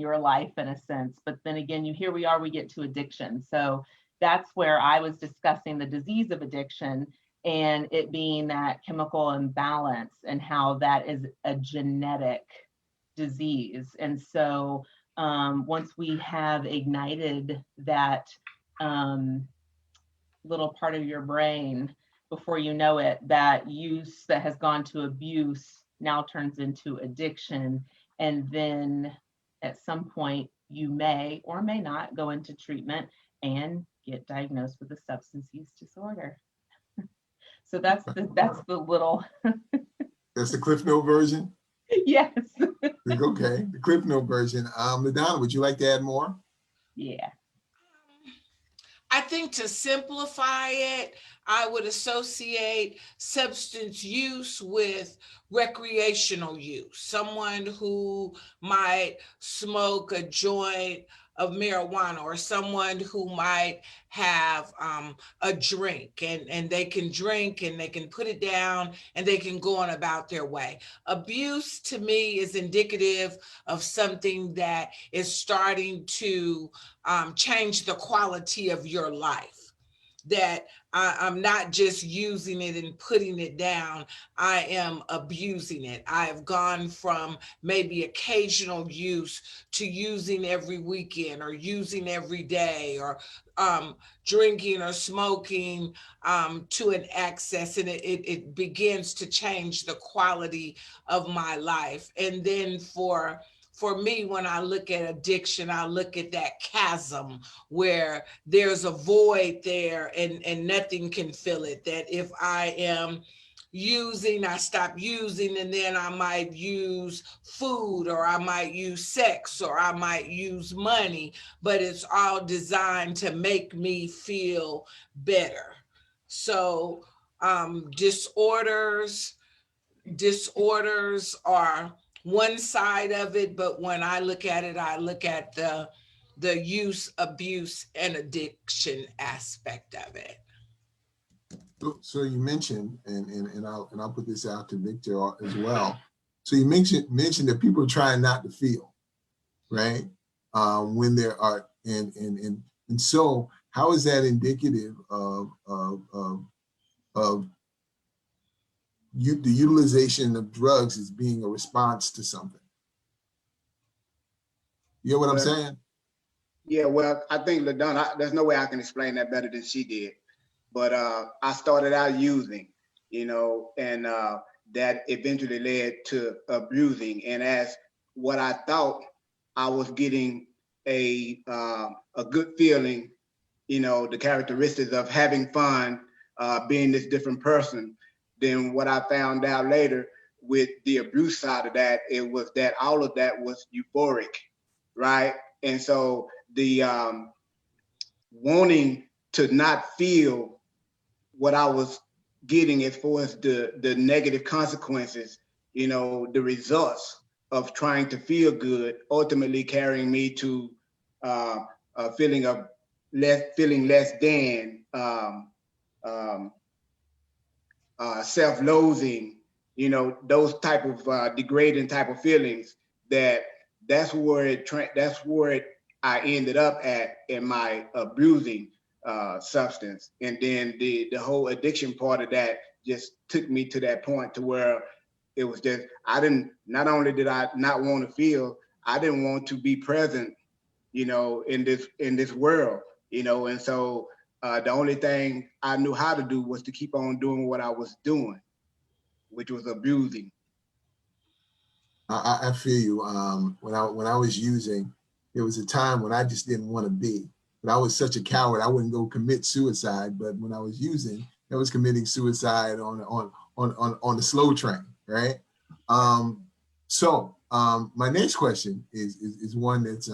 your life in a sense. But then again, here we are, we get to addiction. So that's where I was discussing the disease of addiction and it being that chemical imbalance and how that is a genetic disease. And so once we have ignited that little part of your brain, before you know it, that use that has gone to abuse now turns into addiction. And then at some point you may or may not go into treatment and get diagnosed with a substance use disorder. So that's the little that's the Cliff Note version. Yes. Okay, the Cliff Note version. LaDonna, would you like to add more? Yeah. I think to simplify it, I would associate substance use with recreational use. Someone who might smoke a joint of marijuana, or someone who might have a drink, and they can drink and they can put it down and they can go on about their way. Abuse to me is indicative of something that is starting to change the quality of your life. That I'm not just using it and putting it down, I am abusing it. I have gone from maybe occasional use to using every weekend or using every day, or drinking or smoking to an excess, and it begins to change the quality of my life. And then for me, when I look at addiction, I look at that chasm where there's a void there and nothing can fill it. That if I am using, I stop using, and then I might use food, or I might use sex, or I might use money, but it's all designed to make me feel better. So disorders are one side of it, but when I look at it, I look at the use, abuse, and addiction aspect of it. So you mentioned, and I'll put this out to Victor as well. So you mentioned that people are trying not to feel, right? When there are, and so how is that indicative of the utilization of drugs as being a response to something? You know what I'm saying? Yeah, well, I think LaDonna, there's no way I can explain that better than she did. But I started out using, and that eventually led to abusing. And as what I thought I was getting a good feeling, the characteristics of having fun, being this different person, then what I found out later with the abuse side of that, it was that all of that was euphoric, right? And so the wanting to not feel what I was getting as far as the negative consequences, the results of trying to feel good, ultimately carrying me to a feeling of feeling less than, self-loathing, those type of degrading type of feelings. That's where I ended up at in my abusing substance. And then the whole addiction part of that just took me to that point to where it was just, not only did I not want to feel, I didn't want to be present, in this world, and so the only thing I knew how to do was to keep on doing what I was doing, which was abusing. I feel you. When I was using, there was a time when I just didn't want to be. But I was such a coward, I wouldn't go commit suicide. But when I was using, I was committing suicide on the slow train, right? So my next question is one that's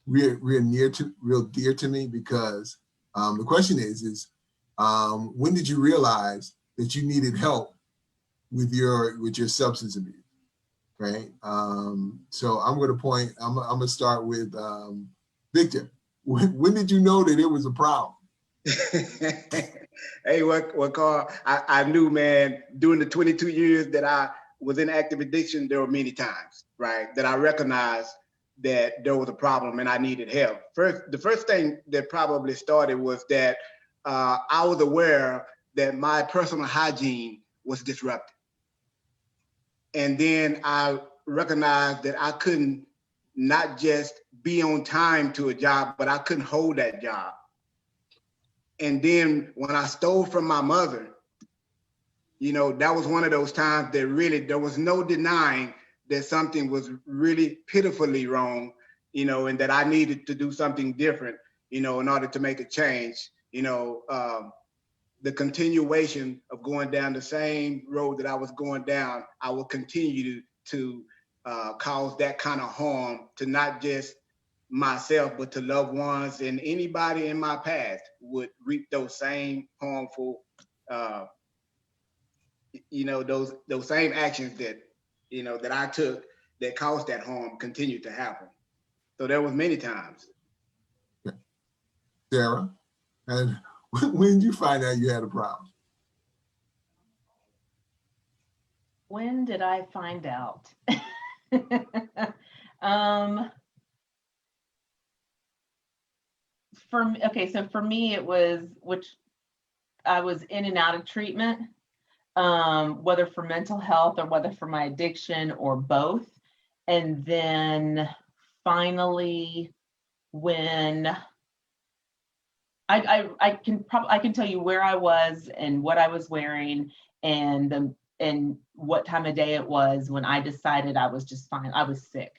real dear to me, because the question is when did you realize that you needed help with your substance abuse, right? So I'm gonna start with Victor. When did you know that it was a problem? Hey, what Carl? I knew, man, during the 22 years that I was in active addiction, there were many times, right, that I recognized that there was a problem and I needed help. The first thing that probably started was that I was aware that my personal hygiene was disrupted. And then I recognized that I couldn't not just be on time to a job, but I couldn't hold that job. And then when I stole from my mother, you know, that was one of those times that really, there was no denying that something was really pitifully wrong, you know, and that I needed to do something different, you know, in order to make a change. You know, the continuation of going down the same road that I was going down, I will continue to cause that kind of harm to not just myself, but to loved ones, and anybody in my past would reap those same harmful, you know, those same actions that, you know, that I took that caused that harm continued to happen. So there was many times. Sarah, and when did you find out you had a problem? When did I find out? For me, it was, which I was in and out of treatment, whether for mental health or whether for my addiction or both. And then finally, when I can tell you where I was and what I was wearing and what time of day it was when I decided I was just fine. I was sick.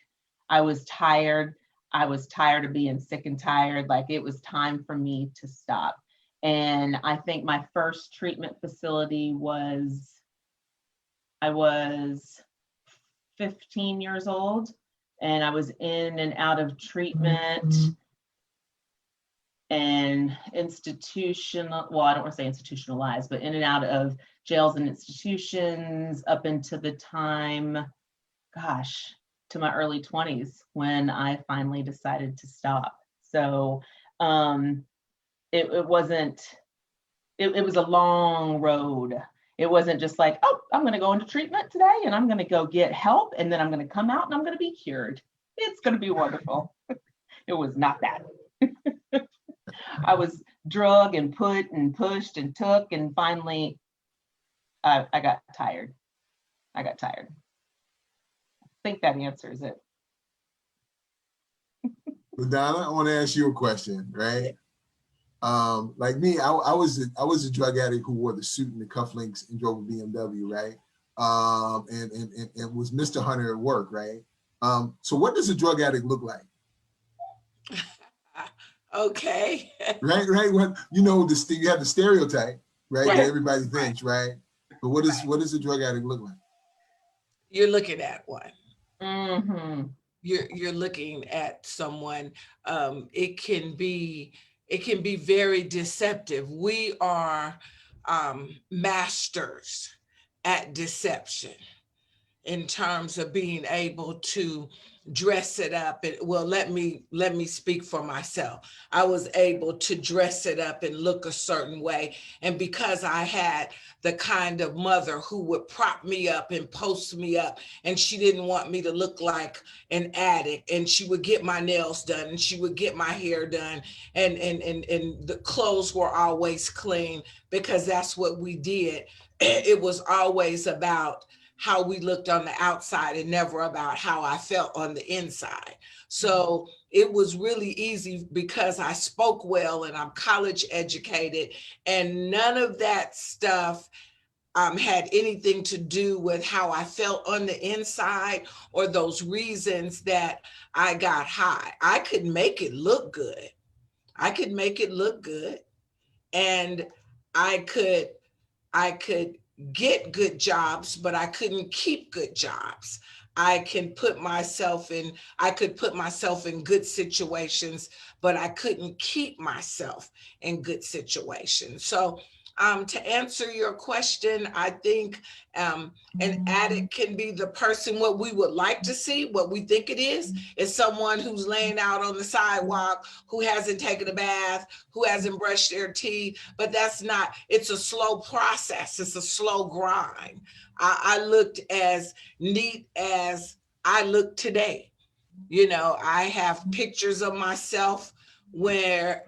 I was tired. I was tired of being sick and tired. Like, it was time for me to stop. And I think my first treatment facility I was 15 years old, and I was in and out of treatment and well, I don't want to say institutionalized, but in and out of jails and institutions up into the time, to my early 20s, when I finally decided to stop. So it was a long road. It wasn't just like, oh, I'm going to go into treatment today and I'm going to go get help and then I'm going to come out and I'm going to be cured. It's going to be wonderful. It was not that. I was drug and put and pushed and took, and finally I got tired. I think that answers it. Donna, I want to ask you a question, right? Like me, I was a drug addict who wore the suit and the cufflinks and drove a BMW, right? And was Mr. Hunter at work, right? So what does a drug addict look like? Okay. Right. What, you know, you have the stereotype, right? Right. That everybody thinks, right? But what does a drug addict look like? You're looking at one. Mm-hmm. You're looking at someone. It can be very deceptive. We are masters at deception in terms of being able to dress it up. And well, let me speak for myself. I was able to dress it up and look a certain way. And because I had the kind of mother who would prop me up and post me up, and she didn't want me to look like an addict, and she would get my nails done and she would get my hair done, and the clothes were always clean because that's what we did. It was always about how we looked on the outside and never about how I felt on the inside. So it was really easy because I spoke well and I'm college educated, and none of that stuff had anything to do with how I felt on the inside or those reasons that I got high. I could make it look good. And I could get good jobs, but I couldn't keep good jobs. I could put myself in good situations, but I couldn't keep myself in good situations. So To answer your question, I think an addict can be the person, what we would like to see, what we think it is someone who's laying out on the sidewalk, who hasn't taken a bath, who hasn't brushed their teeth, but that's not, it's a slow process. It's a slow grind. I looked as neat as I look today. You know, I have pictures of myself where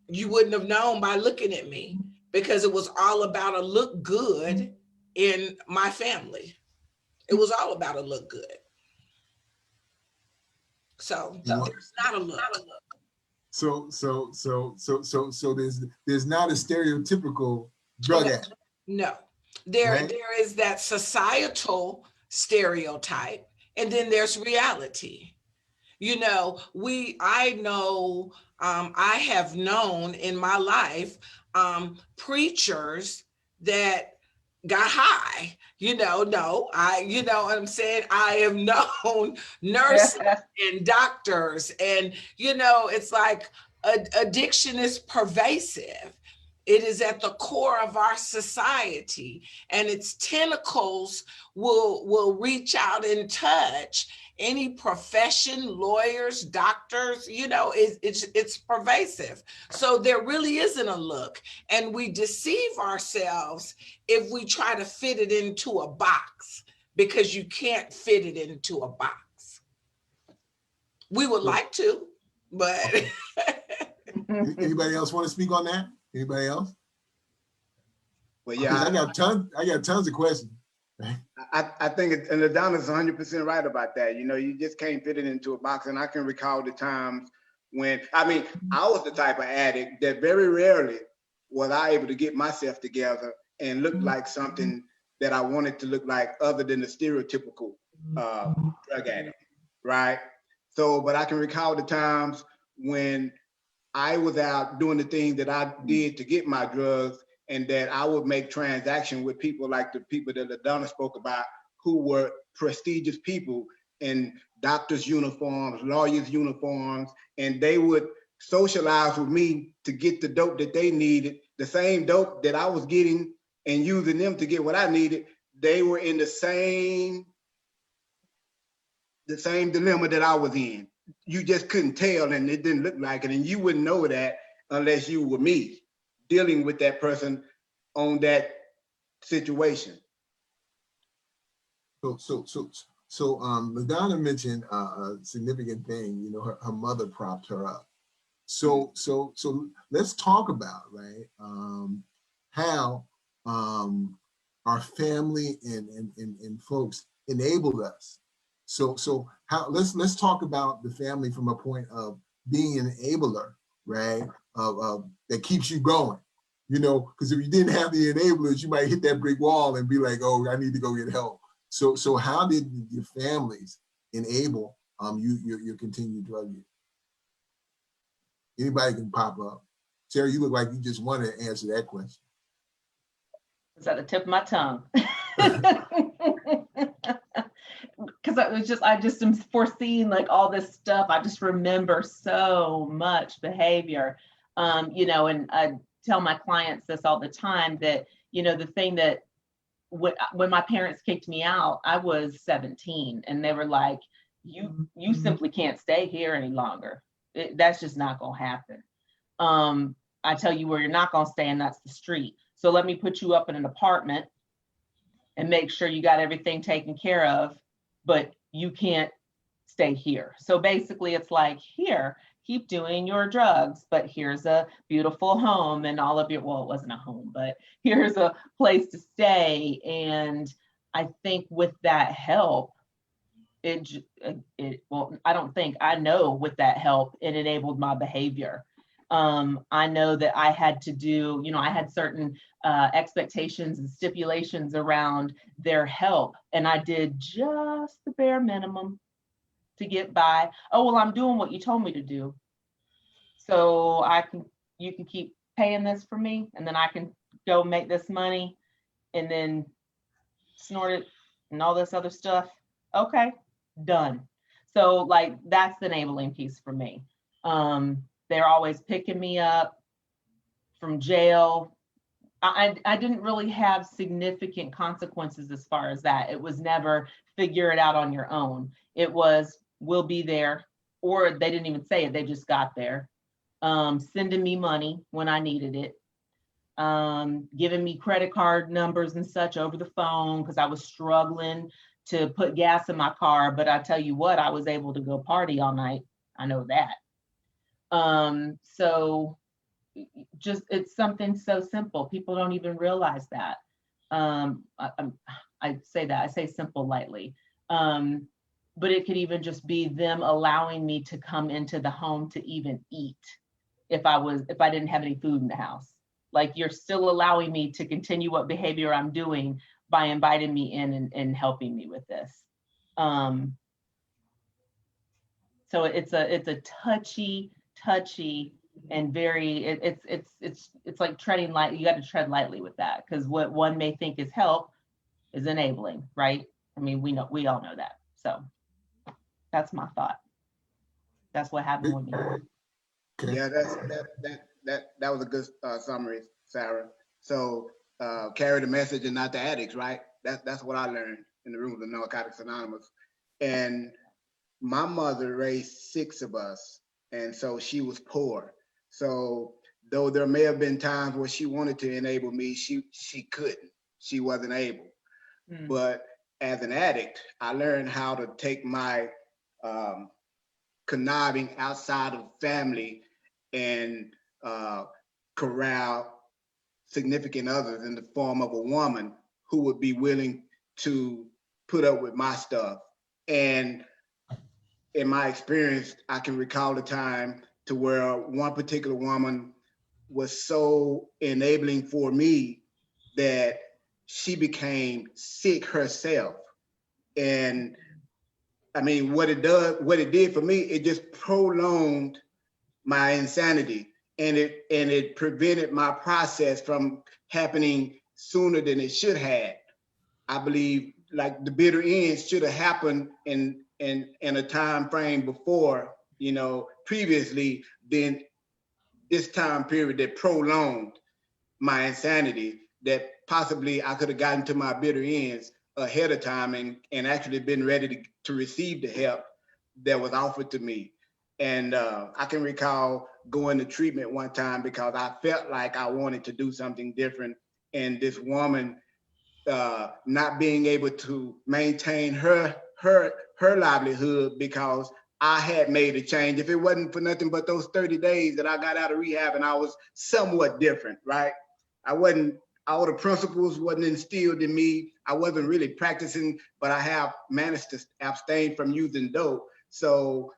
you wouldn't have known by looking at me, because it was all about a look good in my family. It was all about a look good. So it's not a look. So there's not a stereotypical drug addict. No, Right? there is that societal stereotype, and then there's reality. You know, I have known in my life preachers that got high. You know what I'm saying? I have known nurses and doctors, and it's like addiction is pervasive. It is at the core of our society, and its tentacles will reach out and touch any profession, lawyers, doctors. It's pervasive. So there really isn't a look, and we deceive ourselves if we try to fit it into a box, because you can't fit it into a box. We would like to, but Anybody else want to speak on that? Anybody else? Well, yeah, I got tons of questions. I think and Adonna's 100% right about that. You just can't fit it into a box. And I can recall the times when, I was the type of addict that very rarely was I able to get myself together and look like something that I wanted to look like, other than the stereotypical drug addict, right? So, but I can recall the times when I was out doing the things that I did to get my drugs, and that I would make transactions with people like the people that Adonna spoke about, who were prestigious people in doctors' uniforms, lawyers' uniforms, and they would socialize with me to get the dope that they needed, the same dope that I was getting and using them to get what I needed. They were in the same dilemma that I was in. You just couldn't tell, and it didn't look like it, and you wouldn't know that unless you were me, dealing with that person on that situation. So Madonna mentioned a significant thing. Her mother propped her up. So let's talk about, right, how our family and folks enabled us. So how let's talk about the family from a point of being an enabler, right? Of that keeps you going. Because if you didn't have the enablers, you might hit that brick wall and be like, oh, I need to go get help. So how did your families enable your continued drug use? Anybody can pop up. Sarah, you look like you just want to answer that question. It's at the tip of my tongue. Because I just am foreseeing like all this stuff. I just remember so much behavior, and I tell my clients this all the time, that, the thing that when my parents kicked me out, I was 17, and they were like, you simply can't stay here any longer. That's just not going to happen. I tell you where you're not going to stay, and that's the street. So let me put you up in an apartment and make sure you got everything taken care of, but you can't stay here. So basically it's like, here, keep doing your drugs, but here's a beautiful home and all of your, well, it wasn't a home, but here's a place to stay. And I think with that help, I know with that help, it enabled my behavior. I know that I had to do, I had certain expectations and stipulations around their help, and I did just the bare minimum to get by. Oh, well, I'm doing what you told me to do. So you can keep paying this for me, and then I can go make this money and then snort it and all this other stuff. Okay, done. So like, that's the enabling piece for me. They're always picking me up from jail. I didn't really have significant consequences as far as that. It was never figure it out on your own. It was, we'll be there, or they didn't even say it, they just got there. Sending me money when I needed it. Giving me credit card numbers and such over the phone because I was struggling to put gas in my car. But I tell you what, I was able to go party all night. I know that. So just, it's something so simple. People don't even realize that. I say that, I say simple lightly. But it could even just be them allowing me to come into the home to even eat if I didn't have any food in the house. Like, you're still allowing me to continue what behavior I'm doing by inviting me in and helping me with this. So it's a touchy and very, it's like treading light. You got to tread lightly with that, because what one may think is help is enabling, right? I mean, we all know that. So that's my thought. That's what happened with me. Okay. Yeah, that was a good summary, Sarah. So carry the message and not the addicts, right? That's what I learned in the room of Narcotics Anonymous. And my mother raised 6 of us, and so she was poor. So though there may have been times where she wanted to enable me, she couldn't. She wasn't able. But as an addict, I learned how to take my conniving outside of family and corral significant others in the form of a woman who would be willing to put up with my stuff. And in my experience, I can recall a time to where one particular woman was so enabling for me that she became sick herself. And I mean, what it did for me, it just prolonged my insanity, and it prevented my process from happening sooner than it should have. I believe like the bitter end should have happened in a time frame before, previously, than this time period that prolonged my insanity, that possibly I could have gotten to my bitter ends ahead of time and actually been ready to receive the help that was offered to me. And I can recall going to treatment one time because I felt like I wanted to do something different. And this woman not being able to maintain her livelihood because I had made a change. If it wasn't for nothing but those 30 days that I got out of rehab and I was somewhat different, right? All the principles wasn't instilled in me. I wasn't really practicing, but I have managed to abstain from using dope. So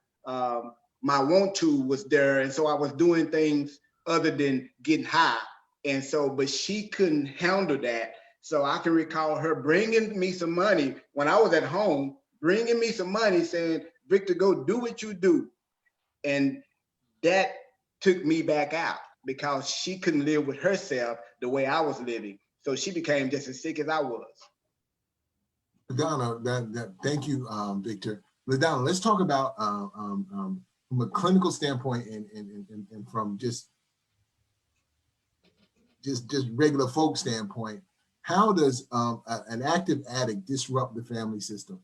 my want to was there. And so I was doing things other than getting high. And so, but she couldn't handle that. So I can recall her bringing me some money when I was at home, bringing me some money saying, Victor, go do what you do. And that took me back out because she couldn't live with herself the way I was living. So she became just as sick as I was. LaDonna, thank you, Victor. LaDonna, let's talk about from a clinical standpoint and from just regular folk standpoint. How does an active addict disrupt the family system?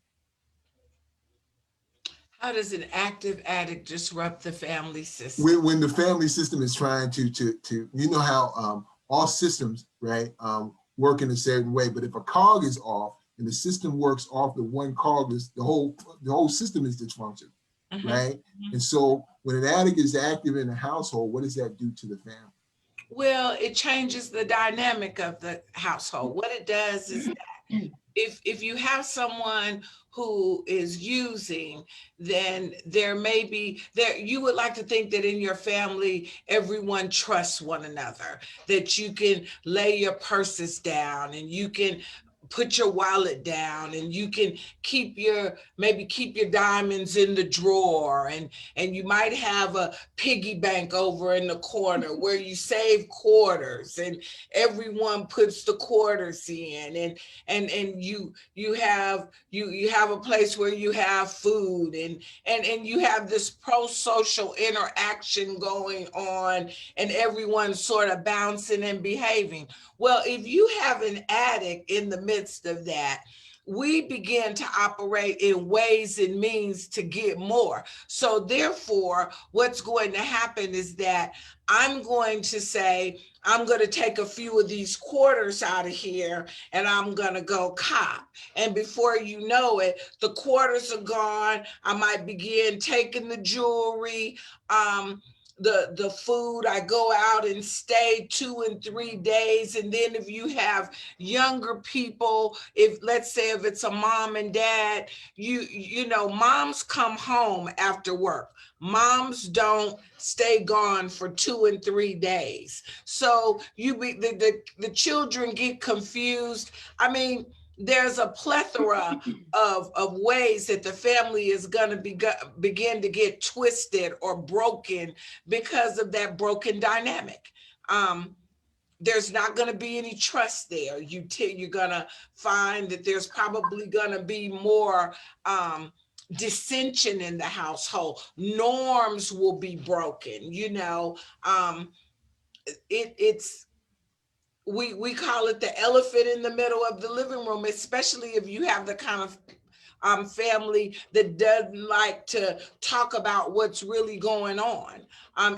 How does an active addict disrupt the family system? When the family system is trying to you know how all systems, right, work in a certain way, but if a cog is off and the system works off the one cog, the whole system is dysfunctional, right? And so when an addict is active in a household, what does that do to the family? Well, it changes the dynamic of the household. What it does is that if you have someone who is using, then there may be you would like to think that in your family everyone trusts one another, that you can lay your purses down and you can put your wallet down, and you can maybe keep your diamonds in the drawer, and you might have a piggy bank over in the corner where you save quarters, and everyone puts the quarters in, and you have a place where you have food, and you have this pro-social interaction going on, and everyone's sort of bouncing and behaving. Well, if you have an addict in the midst of that, we begin to operate in ways and means to get more. So therefore, what's going to happen is that I'm going to say, I'm going to take a few of these quarters out of here and I'm going to go cop. And before you know it, the quarters are gone. I might begin taking the jewelry, the food. I go out and stay 2 and 3 days. And then if you have younger people, if let's say if it's a mom and dad, you know, moms come home after work. Moms don't stay gone for 2 and 3 days. So the children get confused. I mean, there's a plethora of ways that the family is going to begin to get twisted or broken because of that broken dynamic. There's not going to be any trust there. You're going to find that there's probably going to be more dissension in the household. Norms will be broken. You know, it's we call it the elephant in the middle of the living room, especially if you have the kind of family that doesn't like to talk about what's really going on.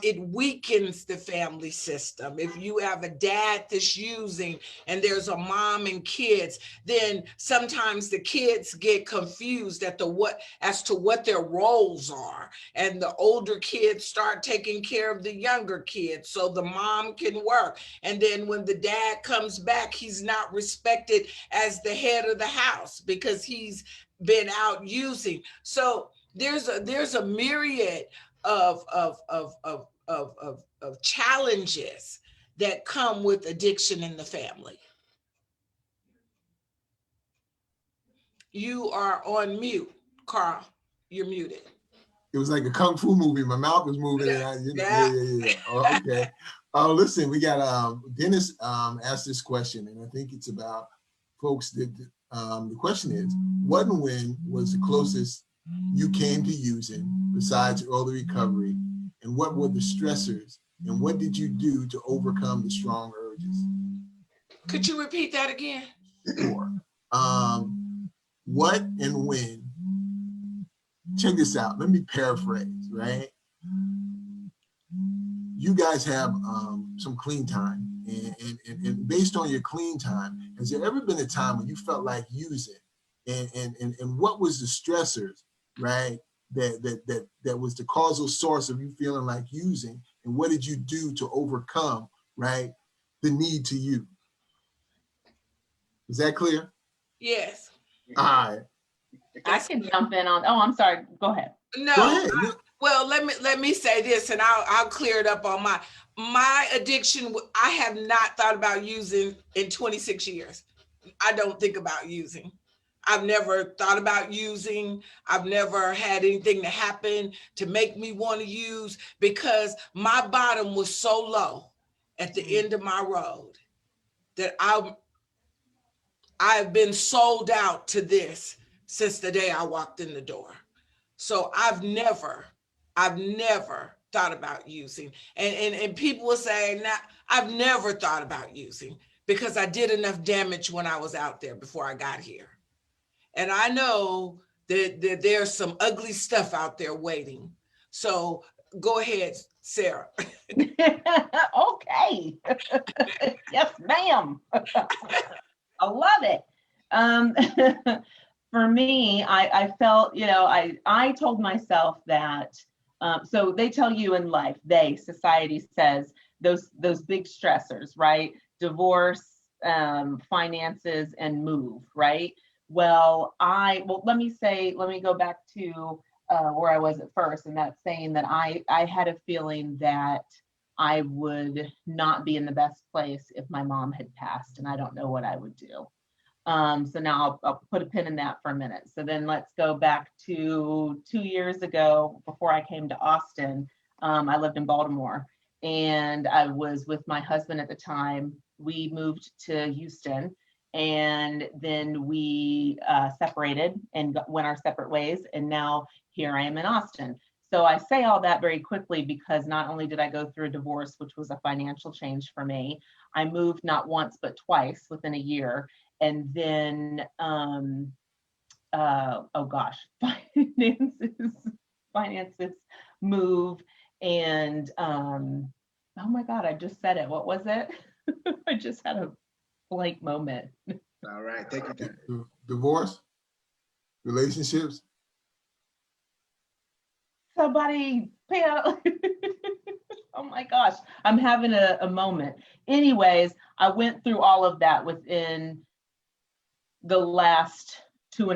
It weakens the family system. If you have a dad that's using and there's a mom and kids, then sometimes the kids get confused as to what their roles are. And the older kids start taking care of the younger kids so the mom can work. And then when the dad comes back, he's not respected as the head of the house because he's been out using. So there's a myriad of challenges that come with addiction in the family. You are on mute, Carl. You're muted. It was like a kung fu movie. My mouth was moving, and yeah. Oh, okay. Oh, listen, we got Dennis asked this question, and I think it's about folks that the question is, what and when was the closest you came to using besides early recovery, and what were the stressors, and what did you do to overcome the strong urges? Could you repeat that again? Sure. What and when? Check this out. Let me paraphrase, right? You guys have some clean time, and based on your clean time, has there ever been a time when you felt like using, and what was the stressors, right? That was the causal source of you feeling like using, and what did you do to overcome, right, the need to use? Is that clear? Yes. All right. I can jump in on. Oh, I'm sorry. Go ahead. No. Go ahead. Well, let me say this, and I'll clear it up on my addiction. I have not thought about using in 26 years. I don't think about using. I've never thought about using. I've never had anything to happen to make me want to use because my bottom was so low at the end of my road that I've been sold out to this since the day I walked in the door. So I've never thought about using. And people will say, nah, I've never thought about using because I did enough damage when I was out there before I got here. And I know that there's some ugly stuff out there waiting. So go ahead, Sarah. Okay. Yes, ma'am. I love it. For me, I felt, you know, I told myself that, so they tell you in life, society says those big stressors, right? Divorce, finances, and move, right? Well, let me go back to where I was at first, and that's saying that I had a feeling that I would not be in the best place if my mom had passed, and I don't know what I would do. So now I'll put a pin in that for a minute. So then let's go back to 2 years ago before I came to Austin. I lived in Baltimore and I was with my husband at the time. We moved to Houston and then we separated and went our separate ways. And now here I am in Austin. So I say all that very quickly because not only did I go through a divorce, which was a financial change for me, I moved not once, but twice within a year. And then, oh gosh, finances move. And oh my God, I just said it. What was it? I just had a blank moment. All right, take your time. Divorce, relationships. Somebody pay out. Oh my gosh, I'm having a moment. Anyways, I went through all of that within the last 2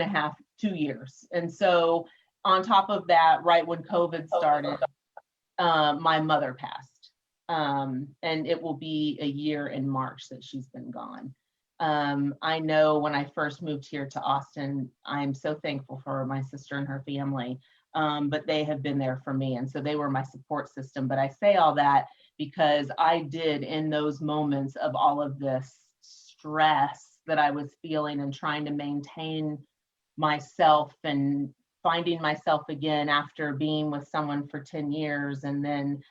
years. And so on top of that, right when COVID started, my mother passed. And it will be a year in March that she's been gone. I know when I first moved here to Austin, I'm so thankful for my sister and her family, but they have been there for me. And so they were my support system. But I say all that because I did, in those moments of all of this stress that I was feeling and trying to maintain myself and finding myself again after being with someone for 10 years and then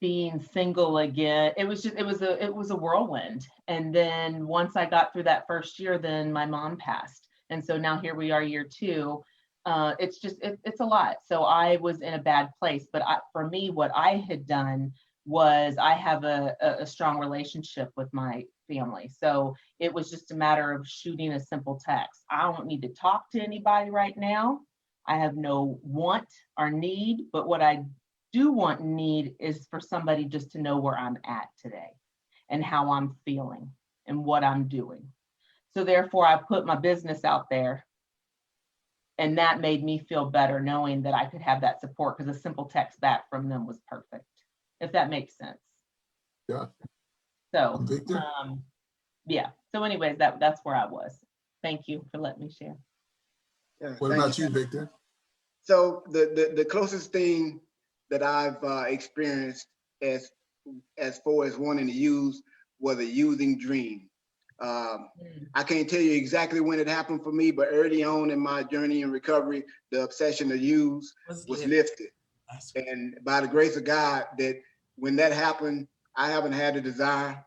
being single again. It was a whirlwind. And then once I got through that first year, then my mom passed. And so now here we are, year two. It's a lot. So I was in a bad place, but for me, what I had done was I have a strong relationship with my family. So it was just a matter of shooting a simple text. I don't need to talk to anybody right now. I have no want or need, but what I do want and need is for somebody just to know where I'm at today and how I'm feeling and what I'm doing. So therefore I put my business out there, and that made me feel better knowing that I could have that support because a simple text back from them was perfect, if that makes sense. Yeah. So, Victor? yeah. So anyways, that's where I was. Thank you for letting me share. Yeah, What thank about you, Victor? So the closest thing that I've experienced as far as wanting to use was a using dream. I can't tell you exactly when it happened for me, but early on in my journey in recovery, the obsession to use was lifted. And by the grace of God, that when that happened, I haven't had a desire,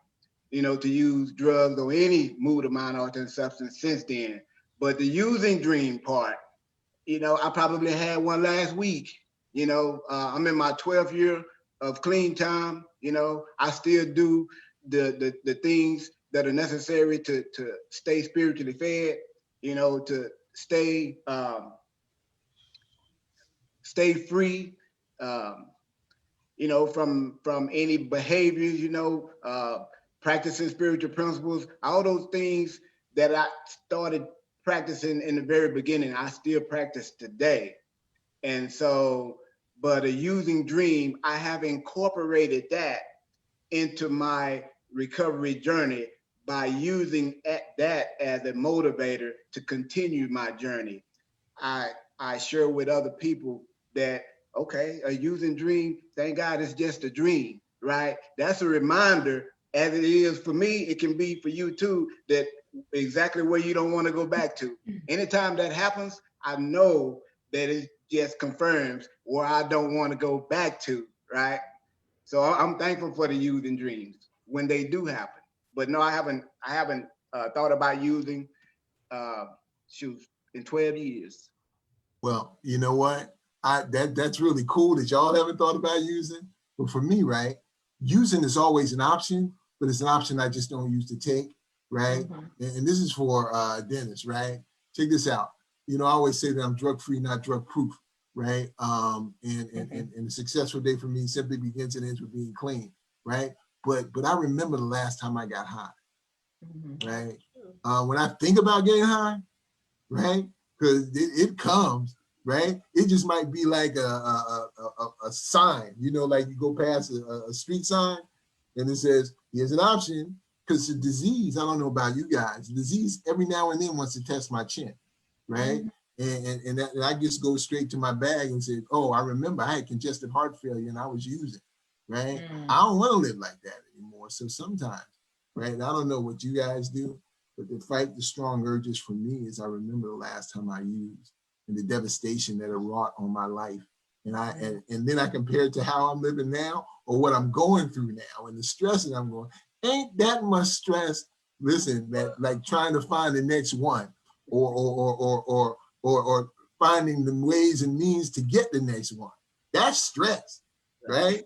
to use drugs or any mood or mind altering substance since then. But the using dream part, I probably had one last week. I'm in my 12th year of clean time. I still do the things that are necessary to stay spiritually fed, to stay free, from any behaviors, practicing spiritual principles, all those things that I started practicing in the very beginning, I still practice today. And so, but a using dream, I have incorporated that into my recovery journey by using that as a motivator to continue my journey. I share with other people that, okay, a using dream, thank God it's just a dream, right? That's a reminder, as it is for me, it can be for you too, that exactly where you don't want to go back to. Anytime that happens, I know that it just confirms where I don't want to go back to, right? So I'm thankful for the using dreams when they do happen. But no, I haven't thought about using shoes in 12 years. Well, you know what? That's really cool that y'all haven't thought about using. But for me, right, using is always an option, but it's an option I just don't use to take, right? Mm-hmm. And this is for Dennis, right? Check this out. I always say that I'm drug-free, not drug-proof, right? And a successful day for me simply begins and ends with being clean, right? But I remember the last time I got high, right? When I think about getting high, right? Because it comes, right? It just might be like a sign, like you go past a street sign and it says, here's an option, because the disease, I don't know about you guys, the disease every now and then wants to test my chin, right? And I just go straight to my bag and say, oh, I remember I had congestive heart failure and I was using, right? I don't want to live like that anymore. So sometimes, right? I don't know what you guys do, but to fight the strong urges for me is I remember the last time I used and the devastation that it wrought on my life. And then I compare it to how I'm living now or what I'm going through now and the stress that I'm going. Ain't that much stress? Listen, that like trying to find the next one, or finding the ways and means to get the next one. That's stress, right?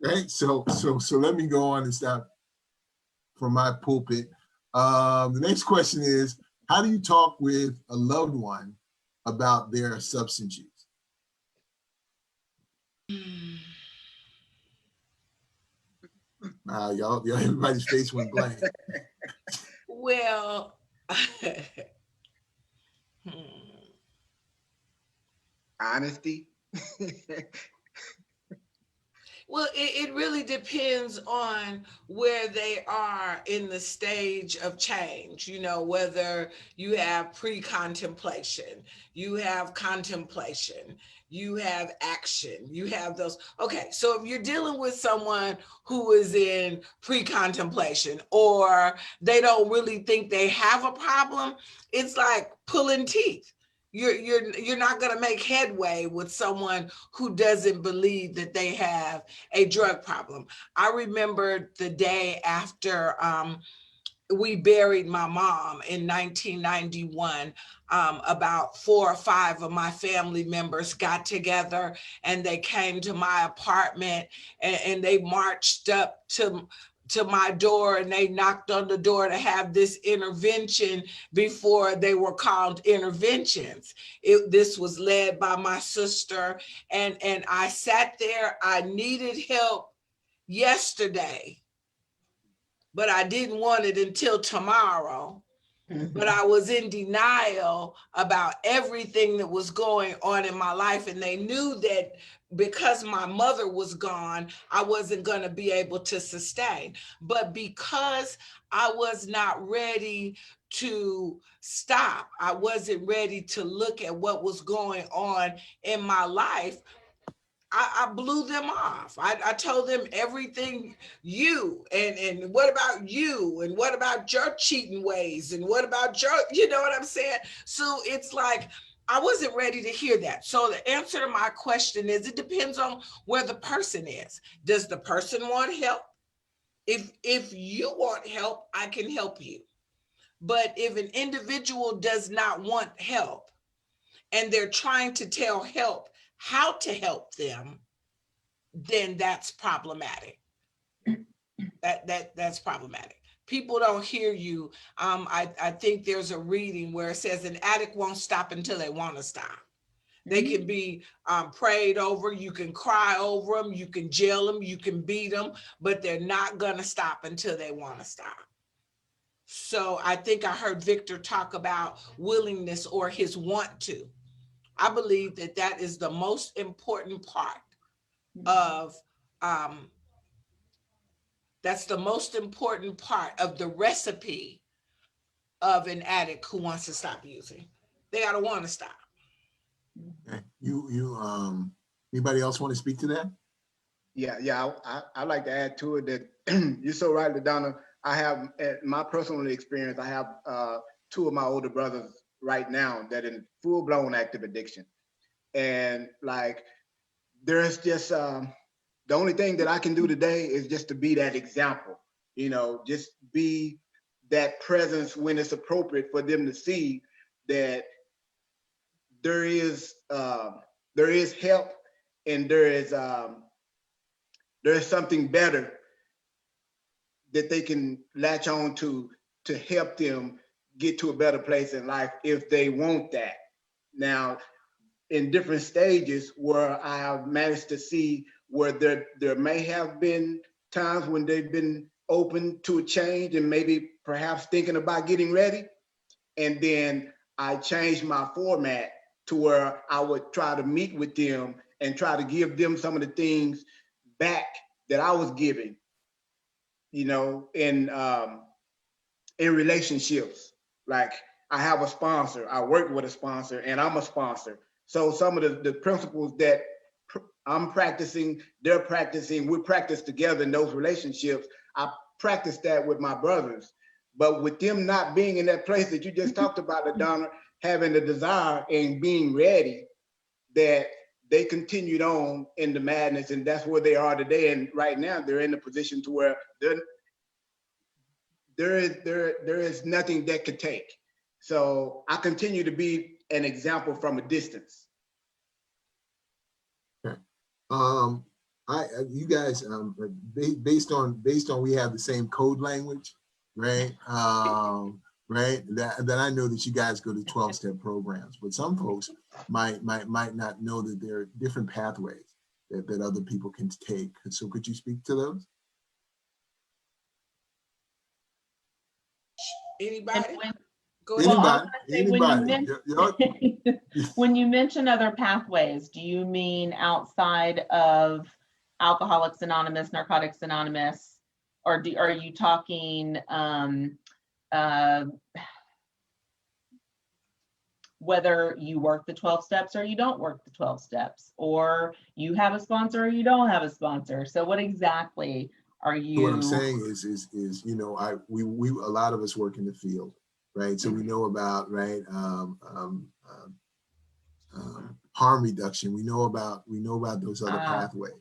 Right. So let me go on and stop from my pulpit. The next question is, how do you talk with a loved one about their substance use? Y'all, everybody's face went blank. Well, Honesty. well, it really depends on where they are in the stage of change, you know, whether you have pre-contemplation, you have contemplation, you have action, you have those. Okay, so if you're dealing with someone who is in pre-contemplation or they don't really think they have a problem, it's like pulling teeth. You're not going to make headway with someone who doesn't believe that they have a drug problem. I remember the day after we buried my mom in 1991. About 4 or 5 of my family members got together and they came to my apartment and they marched up to my door and they knocked on the door to have this intervention before they were called interventions. This was led by my sister, and I sat there. I needed help yesterday, but I didn't want it until tomorrow. But I was in denial about everything that was going on in my life. And they knew that because my mother was gone, I wasn't going to be able to sustain. But because I was not ready to stop, I wasn't ready to look at what was going on in my life, I blew them off. I told them everything, you and what about you and what about your cheating ways and what about your, you know what I'm saying? So it's like I wasn't ready to hear that. So the answer to my question is it depends on where the person is. Does the person want help? If you want help, I can help you. But if an individual does not want help and they're trying to tell help how to help them, then that's problematic. That's problematic. People don't hear you. I think there's a reading where it says an addict won't stop until they want to stop. They can be prayed over. You can cry over them. You can jail them. You can beat them, but they're not going to stop until they want to stop. So I think I heard Victor talk about willingness or his want to. I believe that that is the most important part of that's the most important part of the recipe of an addict who wants to stop using. They gotta want to stop. Okay. Anybody else want to speak to that? Yeah. I'd like to add to it that you're so right, LaDonna. I have, my personal experience, I have 2 of my older brothers right now that in full-blown active addiction. And like, there's just, the only thing that I can do today is just to be that example, you know, just be that presence when it's appropriate for them to see that there is help and there is something better that they can latch on to help them get to a better place in life if they want that. Now, in different stages where I have managed to see where there may have been times when they've been open to a change and maybe perhaps thinking about getting ready. And then I changed my format to where I would try to meet with them and try to give them some of the things back that I was giving, you know, in relationships. Like I have a sponsor, I work with a sponsor, and I'm a sponsor. So some of the principles that I'm practicing, they're practicing, we practice together in those relationships. I practice that with my brothers. But with them not being in that place that you just talked about, Adonna, having the desire and being ready, that they continued on in the madness, and that's where they are today. And right now they're in a position to where there is nothing that could take. So I continue to be an example from a distance. Okay. You guys, based on we have the same code language, right? Right. That I know that you guys go to 12-step programs, but some folks might not know that there are different pathways that other people can take. So could you speak to those? Anybody? Go ahead. When you mention other pathways, do you mean outside of Alcoholics Anonymous, Narcotics Anonymous, or are you talking whether you work the 12 steps or you don't work the 12 steps, or you have a sponsor or you don't have a sponsor? So what exactly are you? So what I'm saying is you know, we a lot of us work in the field, right? So we know about, right, harm reduction. We know about those other pathways.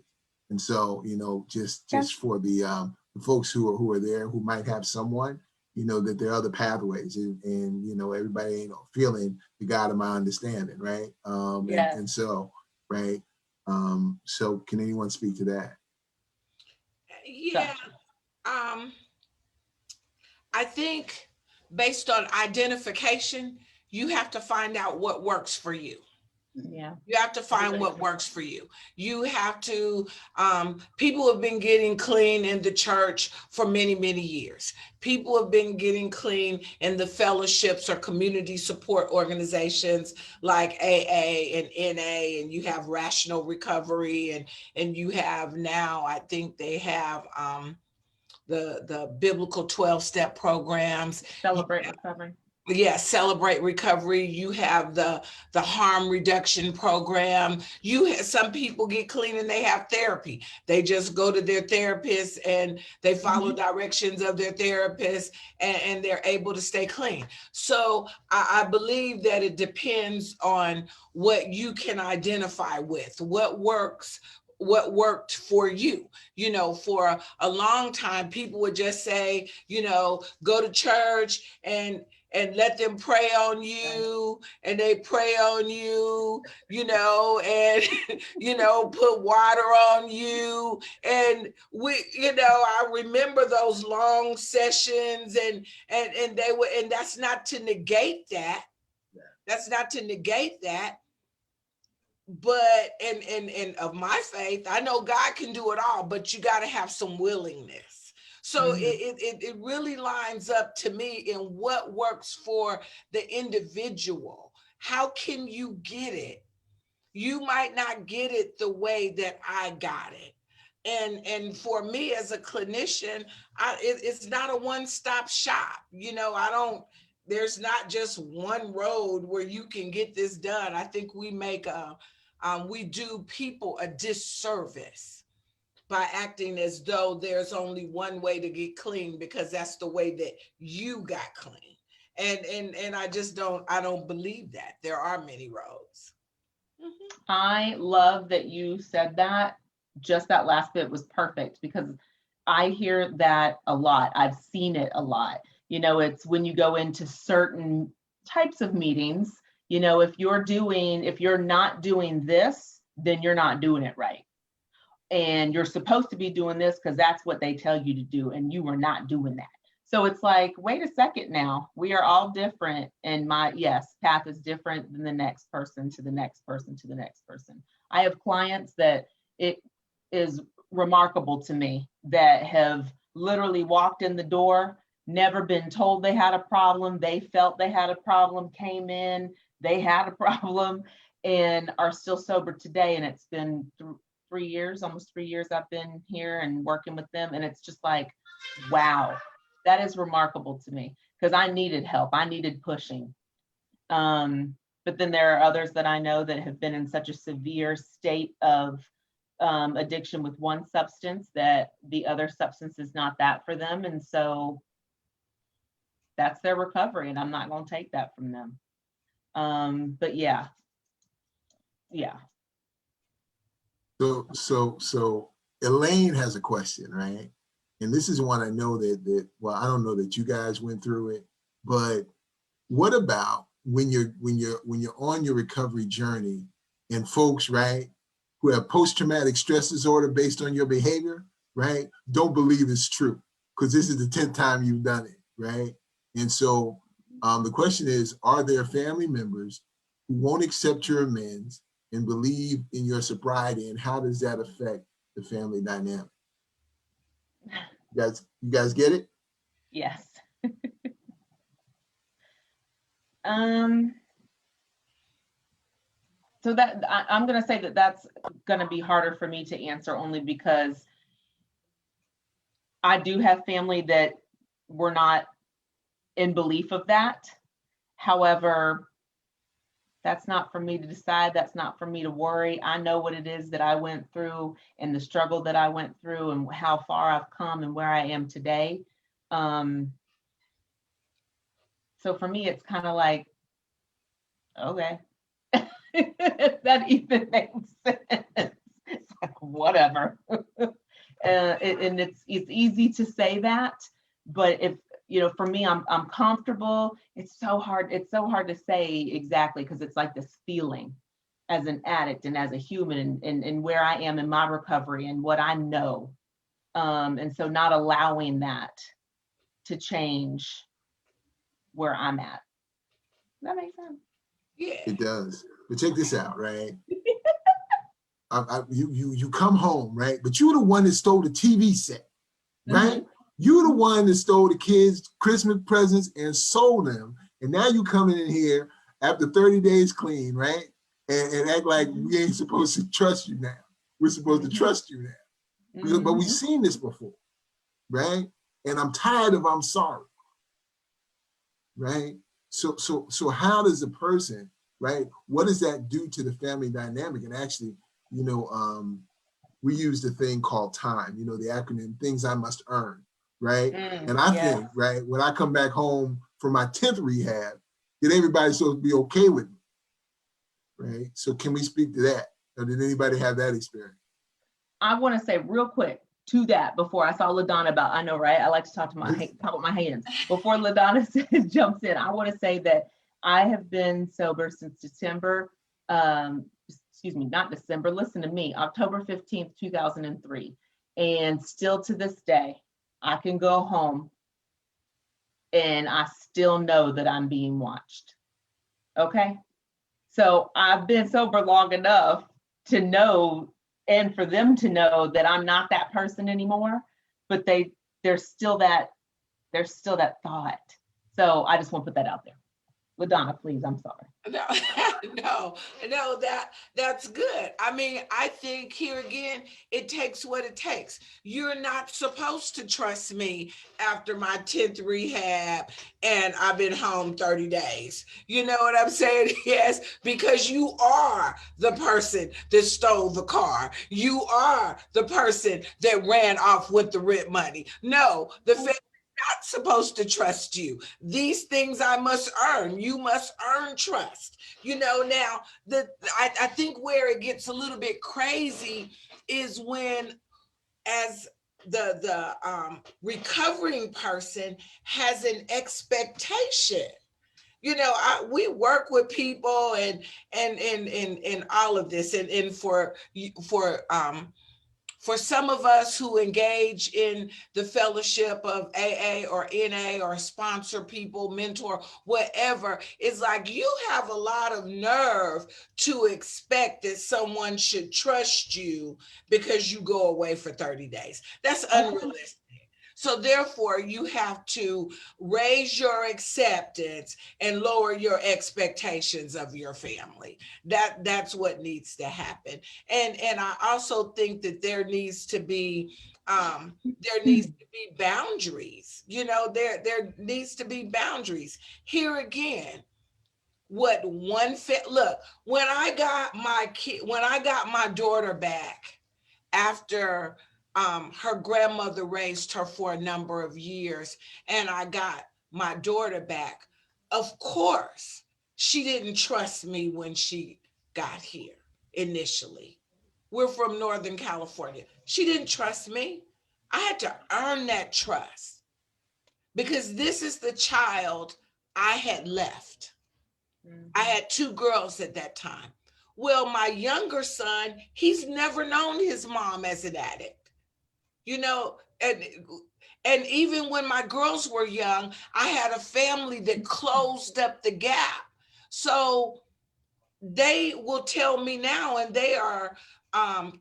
And so, you know, just for the folks who are there, who might have someone, you know, that there are other pathways, and you know, everybody ain't feeling the God of my understanding, right? And so, right. So can anyone speak to that? Yeah. I think based on identification, you have to find out what works for you. Yeah. You have to find what works for you. You have to, people have been getting clean in the church for many, many years. People have been getting clean in the fellowships or community support organizations like AA and NA, and you have Rational Recovery, and you have now, I think they have the biblical 12-step programs. Celebrate Recovery. Yes, Celebrate Recovery. You have the harm reduction program. Some people get clean and they have therapy. They just go to their therapist and they follow directions of their therapist, and they're able to stay clean. So I believe that it depends on what you can identify with, what works, what worked for you. You know, for a long time, people would just say, you know, go to church and let them pray on you, and they pray on you, you know, and, you know, put water on you. And we, you know, I remember those long sessions, and they were, and that's not to negate that. That's not to negate that. But, and of my faith, I know God can do it all, but you got to have some willingness. So it really lines up to me in what works for the individual. How can you get it? You might not get it the way that I got it. And for me as a clinician, it's not a one-stop shop. You know, there's not just one road where you can get this done. I think we we do people a disservice by acting as though there's only one way to get clean, because that's the way that you got clean. And I just don't believe that. There are many roads. I love that you said that. Just that last bit was perfect, because I hear that a lot. I've seen it a lot. You know, it's when you go into certain types of meetings, you know, if you're not doing this, then you're not doing it right. And you're supposed to be doing this because that's what they tell you to do, and you are not doing that. So it's like, wait a second now, we are all different, and my path is different than the next person to the next person to the next person. I have clients that it is remarkable to me that have literally walked in the door, never been told they had a problem. They felt they had a problem, came in, they had a problem, and are still sober today. And it's been 3 years, almost 3 years I've been here and working with them. And it's just like, wow, that is remarkable to me because I needed help. I needed pushing. But then there are others that I know that have been in such a severe state of addiction with one substance that the other substance is not that for them. And so that's their recovery, and I'm not going to take that from them. But yeah. So Elaine has a question, right? And this is one I know that well, I don't know that you guys went through it, but what about when you're on your recovery journey and folks, right, who have post-traumatic stress disorder based on your behavior, right, don't believe it's true because this is the 10th time you've done it, right? And so the question is, are there family members who won't accept your amends and believe in your sobriety, and how does that affect the family dynamic? You guys get it? Yes. So that I'm going to say that that's going to be harder for me to answer, only because I do have family that were not in belief of that. However, that's not for me to decide. That's not for me to worry. I know what it is that I went through and the struggle that I went through and how far I've come and where I am today. So for me, it's kind of like, okay, if that even makes sense. It's like, whatever. And it's easy to say that, but if, for me, I'm comfortable. It's so hard to say exactly, because it's like this feeling as an addict and as a human, and where I am in my recovery and what I know. And so not allowing that to change where I'm at. Does that make sense? Yeah. It does. But check this out, right? You come home, right? But you're the one that stole the TV set, right? Mm-hmm. You're the one that stole the kids' Christmas presents and sold them. And now you coming in here after 30 days clean, right? And act like we ain't supposed to trust you now. We're supposed to trust you now. Mm-hmm. But we've seen this before, right? And I'm tired of I'm sorry, right? So how does a person, right? What does that do to the family dynamic? And actually, we use the thing called time, the acronym, things I must earn, right? And I think, right, when I come back home from my 10th rehab, that everybody's supposed to be okay with me, right? So can we speak to that? Or did anybody have that experience? I want to say real quick to that before I saw LaDonna about, I know, right? I like to talk with my hands. Before LaDonna jumps in, I want to say that I have been sober since December, not December, listen to me, October 15th, 2003. And still to this day, I can go home and I still know that I'm being watched. Okay. So I've been sober long enough to know, and for them to know, that I'm not that person anymore, but there's still that thought. So I just want to put that out there. LaDonna, please, I'm sorry. No, that's good. I mean, I think here again, it takes what it takes. You're not supposed to trust me after my 10th rehab and I've been home 30 days. You know what I'm saying? Yes, because you are the person that stole the car. You are the person that ran off with the rent money. No, the not supposed to trust you. These things I must earn. You must earn trust. Now I think where it gets a little bit crazy is when, as the recovering person has an expectation. We work with people and all of this, and for some of us who engage in the fellowship of AA or NA or sponsor people, mentor, whatever, it's like you have a lot of nerve to expect that someone should trust you because you go away for 30 days. That's unrealistic. So therefore, you have to raise your acceptance and lower your expectations of your family. That's what needs to happen. And I also think that there needs to be boundaries. There needs to be boundaries. Here again, what one fit look, when I got my daughter back after her grandmother raised her for a number of years, and I got my daughter back, of course she didn't trust me when she got here initially. We're from Northern California. She didn't trust me. I had to earn that trust because this is the child I had left. I had two girls at that time. Well, my younger son, he's never known his mom as an addict, you know, and even when my girls were young, I had a family that closed up the gap. So they will tell me now, and they are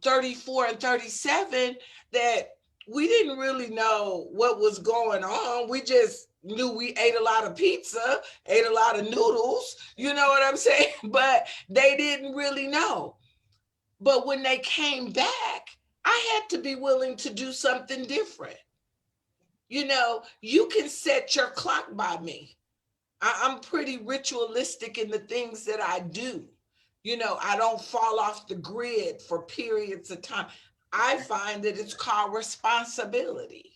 34 and 37, that we didn't really know what was going on. We just knew we ate a lot of pizza, ate a lot of noodles, you know what I'm saying? But they didn't really know. But when they came back, I had to be willing to do something different. You can set your clock by me. I'm pretty ritualistic in the things that I do. I don't fall off the grid for periods of time. I find that it's called responsibility.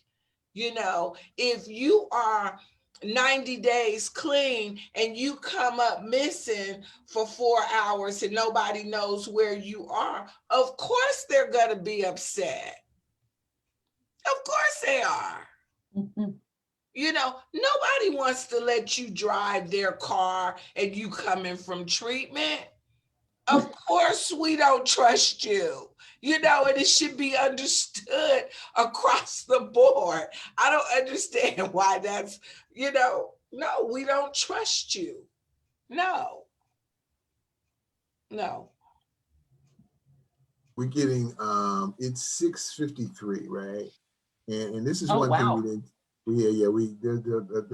If you are 90 days clean and you come up missing for 4 hours and nobody knows where you are, of course they're going to be upset. Of course they are. Nobody wants to let you drive their car and you coming from treatment. Of course we don't trust you. And it should be understood across the board. I don't understand why that's, no, we don't trust you. No. We're getting it's 6:53, right? And this is Oh, one thing wow. we didn't. We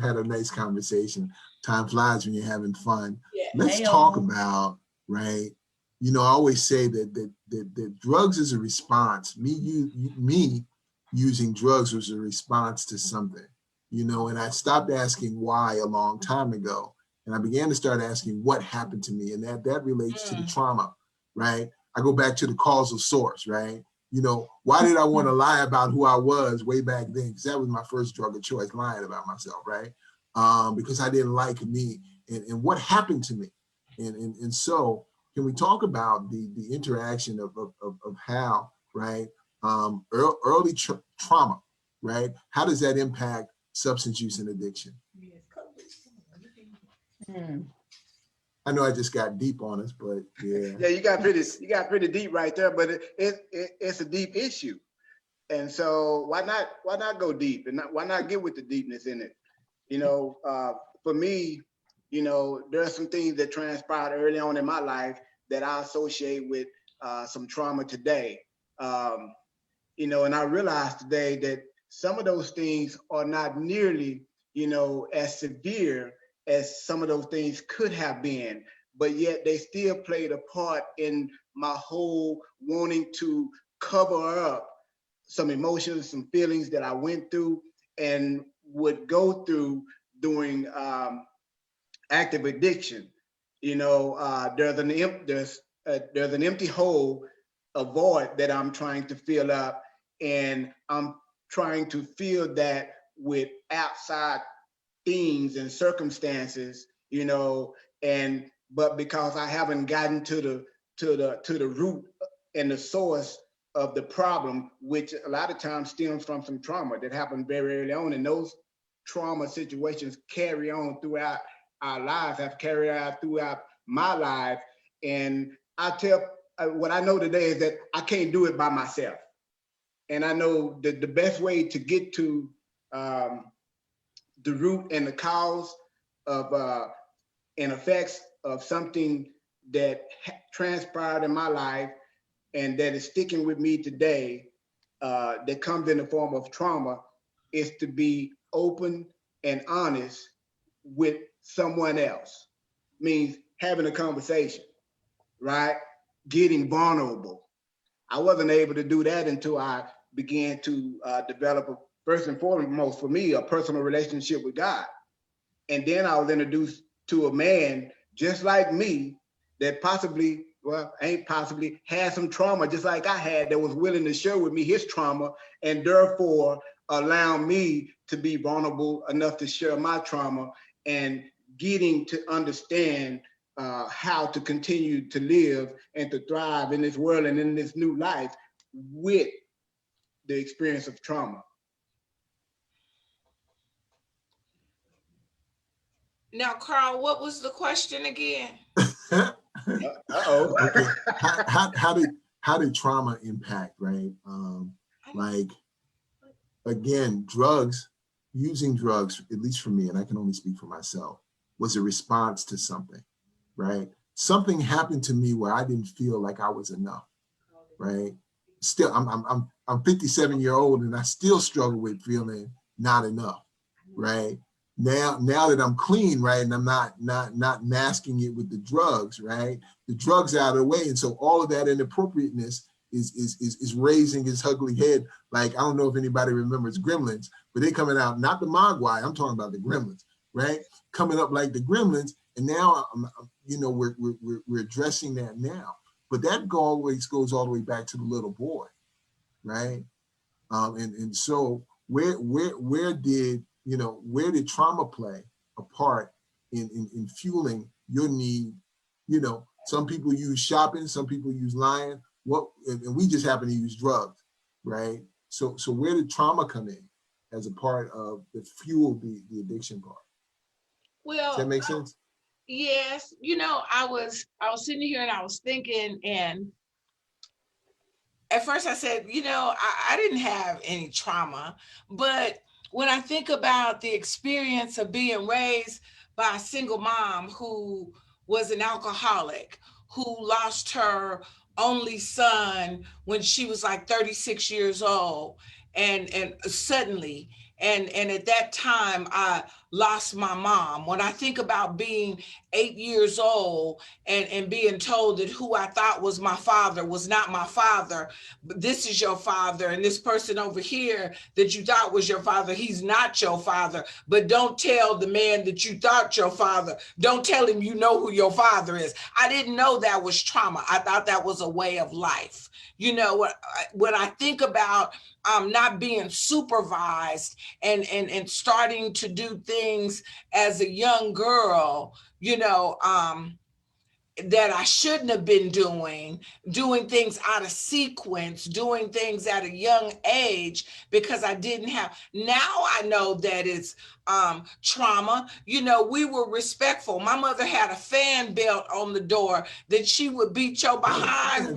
had a nice conversation. Time flies when you're having fun. Yeah. Let's talk about, right? I always say that drugs is a response. Me using drugs was a response to something, and I stopped asking why a long time ago. And I began to start asking what happened to me. And that relates to the trauma, right? I go back to the causal source, right? Why did I want to lie about who I was way back then? Because that was my first drug of choice, lying about myself, right? Because I didn't like me and what happened to me. And so can we talk about the interaction of how, right? Early trauma, right? How does that impact substance use and addiction? I know I just got deep on us, but yeah. Yeah, you got pretty deep right there, but it's a deep issue. And so why not go deep and why not get with the deepness in it? For me, there are some things that transpired early on in my life that I associate with some trauma today. And I realized today that some of those things are not nearly, as severe as some of those things could have been, but yet they still played a part in my whole wanting to cover up some emotions, some feelings that I went through and would go through during active addiction. There's an empty hole, a void that I'm trying to fill up, and I'm trying to fill that with outside things and circumstances, but because I haven't gotten to the root and the source of the problem, which a lot of times stems from some trauma that happened very early on, and those trauma situations carry on throughout our lives, have carried out throughout my life. And what I know today is that I can't do it by myself. And I know that the best way to get to the root and the cause of and effects of something that transpired in my life and that is sticking with me today, that comes in the form of trauma, is to be open and honest with someone else. Means having a conversation, right? Getting vulnerable. I wasn't able to do that until I began to develop, first and foremost for me, a personal relationship with God. And then I was introduced to a man just like me that possibly, well, ain't possibly, had some trauma just like I had, that was willing to share with me his trauma, and therefore allow me to be vulnerable enough to share my trauma, and getting to understand how to continue to live and to thrive in this world and in this new life with the experience of trauma. Now, Carl, what was the question again? Uh-oh. Okay. How did trauma impact, right? Like, again, using drugs, at least for me, and I can only speak for myself, was a response to something, right? Something happened to me where I didn't feel like I was enough, right? Still, I'm 57-year-old and I still struggle with feeling not enough, right? Now that I'm clean, right, and I'm not masking it with the drugs, right? The drugs out of the way, and so all of that inappropriateness is raising its ugly head. Like, I don't know if anybody remembers Gremlins, but they coming out, not the Mogwai, I'm talking about the Gremlins, right? Coming up like the Gremlins, and now we're addressing that now. But that always goes all the way back to the little boy, right? And so where did trauma play a part in fueling your need? Some people use shopping, some people use lying. And we just happen to use drugs, right? So where did trauma come in as a part of the fuel, the addiction part? Does that Well, make sense? yes. I was sitting here and I was thinking, and at first I said, I didn't have any trauma, but when I think about the experience of being raised by a single mom who was an alcoholic, who lost her only son when she was like 36 years old, and suddenly, and at that time I lost my mom. When I think about being 8 years old and being told that who I thought was my father was not my father, but this is your father, and this person over here that you thought was your father, he's not your father. But don't tell the man that you thought your father, don't tell him you know who your father is. I didn't know that was trauma. I thought that was a way of life. When I think about not being supervised and starting to do things as a young girl, that I shouldn't have been doing things out of sequence, doing things at a young age because I didn't have. Now I know that it's trauma. We were respectful. My mother had a fan belt on the door that she would beat your behind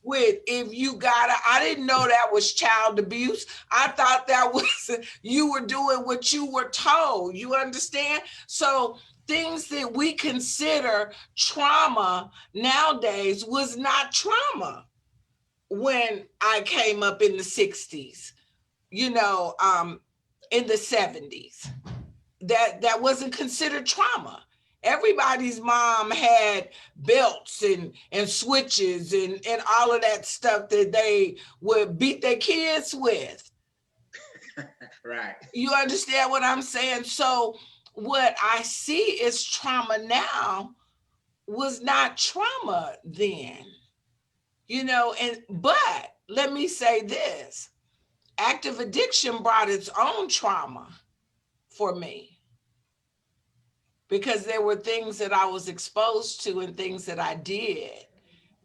with if you got it. I didn't know that was child abuse. I thought that was you were doing what you were told. You understand? So things that we consider trauma nowadays was not trauma when I came up in the 60s, in the 70s. That wasn't considered trauma. Everybody's mom had belts and switches and all of that stuff that they would beat their kids with. Right. You understand what I'm saying? So what I see as trauma now was not trauma then, but let me say this, active addiction brought its own trauma for me because there were things that I was exposed to and things that I did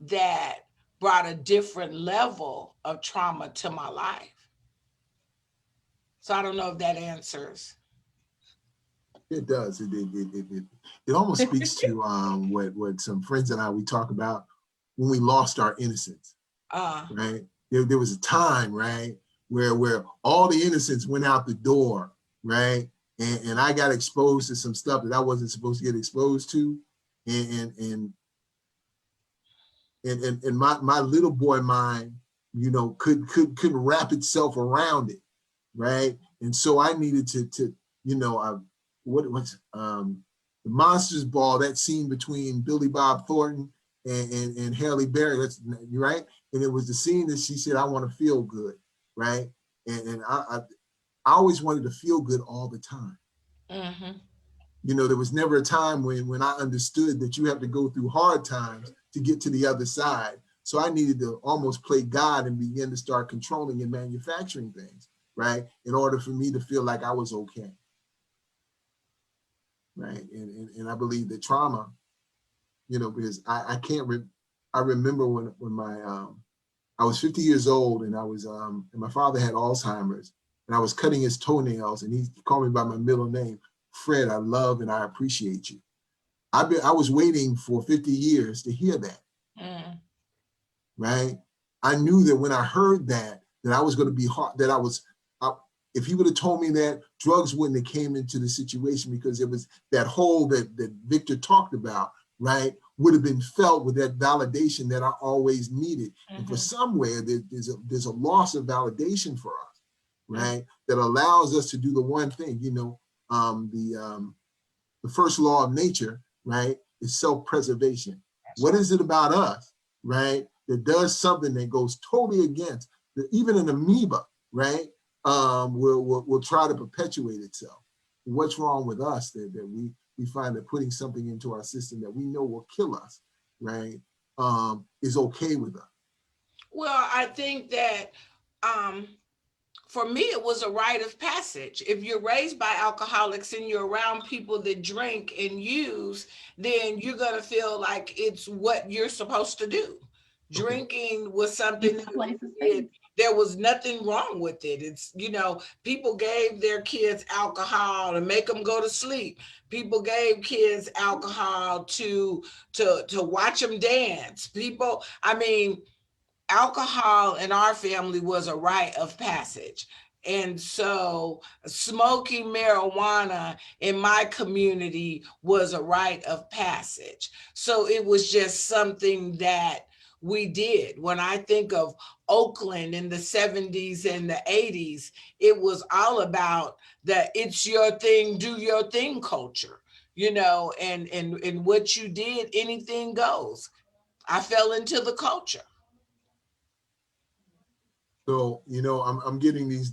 that brought a different level of trauma to my life. So I don't know if that answers. It does. It almost speaks to what some friends and I we talk about when we lost our innocence. Right. There was a time, right, where all the innocence went out the door, right, and I got exposed to some stuff that I wasn't supposed to get exposed to, and my little boy mind, couldn't wrap itself around it, right, And so I needed to what's the Monsters Ball, that scene between Billy Bob Thornton and Halle Berry, that's right. And it was the scene that she said, I want to feel good, right? And I always wanted to feel good all the time. Mm-hmm. There was never a time when I understood that you have to go through hard times to get to the other side. So I needed to almost play God and begin to start controlling and manufacturing things, right? In order for me to feel like I was okay, right? And I believe that trauma, because I remember when I was 50 years old and and my father had Alzheimer's and I was cutting his toenails and he called me by my middle name, Fred, I love and I appreciate you. I was waiting for 50 years to hear that, right? I knew that when I heard that I was going to be hard, if he would have told me that, drugs wouldn't have came into the situation, because it was that hole that Victor talked about, right? Would have been felt with that validation that I always needed. And for somewhere, there's a loss of validation for us, right? That allows us to do the one thing, the first law of nature, right, is self-preservation. What is it about us, right, that does something that goes totally against, even an amoeba, right, will try to perpetuate itself. What's wrong with us that we find that putting something into our system that we know will kill us, right, is okay with us? Well, I think that for me, it was a rite of passage. If you're raised by alcoholics and you're around people that drink and use, then you're going to feel like it's what you're supposed to do. Drinking was something that we did. There was nothing wrong with it. It's, people gave their kids alcohol to make them go to sleep. People gave kids alcohol to watch them dance. Alcohol in our family was a rite of passage. And so smoking marijuana in my community was a rite of passage. So it was just something that we did. When I think of Oakland in the 70s and the 80s, it was all about the it's your thing, do your thing culture, and what you did, anything goes. I fell into the culture. So, I'm getting these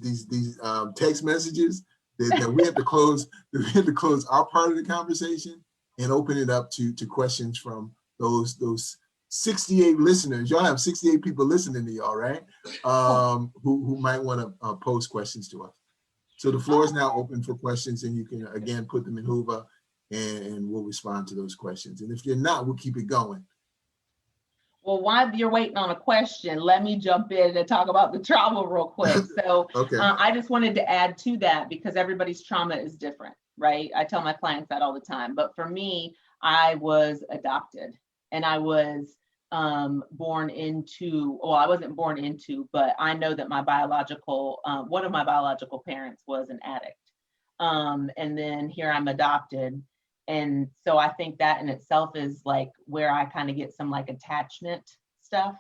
text messages that we have to close. We have to close our part of the conversation and open it up to questions from those 68 listeners. Y'all have 68 people listening to y'all, right? Who might want to pose questions to us. So the floor is now open for questions, and you can again put them in Hoover, and we'll respond to those questions. And if you're not, we'll keep it going. Well, while you're waiting on a question, let me jump in and talk about the trauma real quick. So Okay. I just wanted to add to that, because everybody's trauma is different, right? I tell my clients that all the time. But for me, I was adopted, and I was born into, well, I wasn't born into, but I know that my biological, one of my biological parents was an addict. And then here I'm adopted. And so I think that in itself is like where I kind of get some like attachment stuff.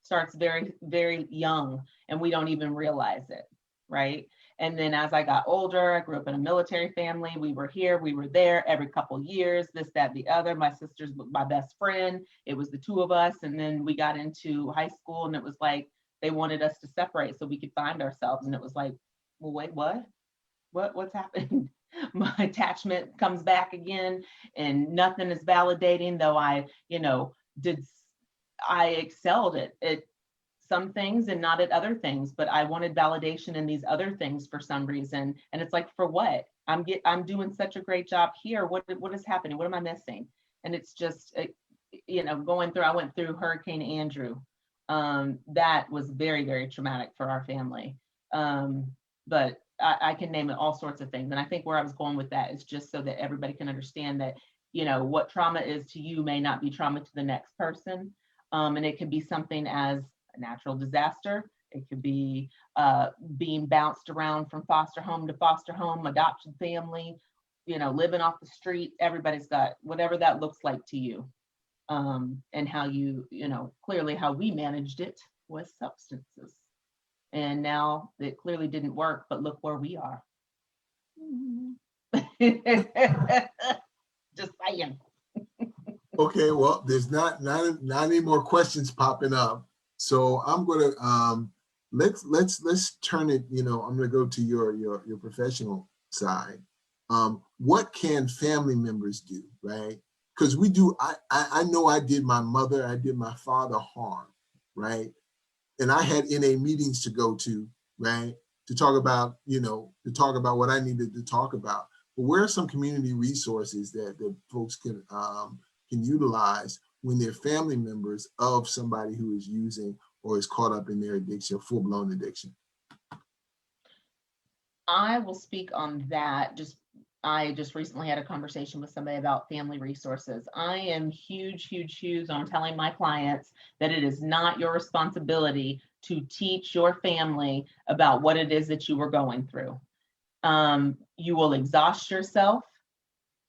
Starts very, very young, and we don't even realize it, right? And then as I got older, I grew up in a military family. We were here, we were there every couple years, this, that, the other. My sister's my best friend. It was the two of us. And then we got into high school, and it was like they wanted us to separate so we could find ourselves. And it was like, well, wait, what? What's happened? My attachment comes back again, and nothing is validating, though I excelled at some things and not at other things, but I wanted validation in these other things for some reason. And it's like, for what? I'm doing such a great job here. What is happening? What am I missing? And it's just, I went through Hurricane Andrew. That was very, very traumatic for our family. But I can name it all sorts of things. And I think where I was going with that is just so that everybody can understand that, what trauma is to you may not be trauma to the next person. And it could be something as a natural disaster. It could be being bounced around from foster home to foster home, adopted family, living off the street. Everybody's got whatever that looks like to you. And how clearly how we managed it was substances. And now it clearly didn't work, but look where we are. Just saying. Okay, well, there's not any more questions popping up. So I'm gonna let's turn it, I'm gonna go to your professional side. What can family members do, right? Because we do, I know I did my mother, I did my father harm, right? And I had NA meetings to go to, right? To talk about, what I needed to talk about. But where are some community resources that folks can utilize when they're family members of somebody who is using or is caught up in their addiction, full-blown addiction? I will speak on that. I just recently had a conversation with somebody about family resources. I am huge on telling my clients that it is not your responsibility to teach your family about what it is that you were going through. You will exhaust yourself,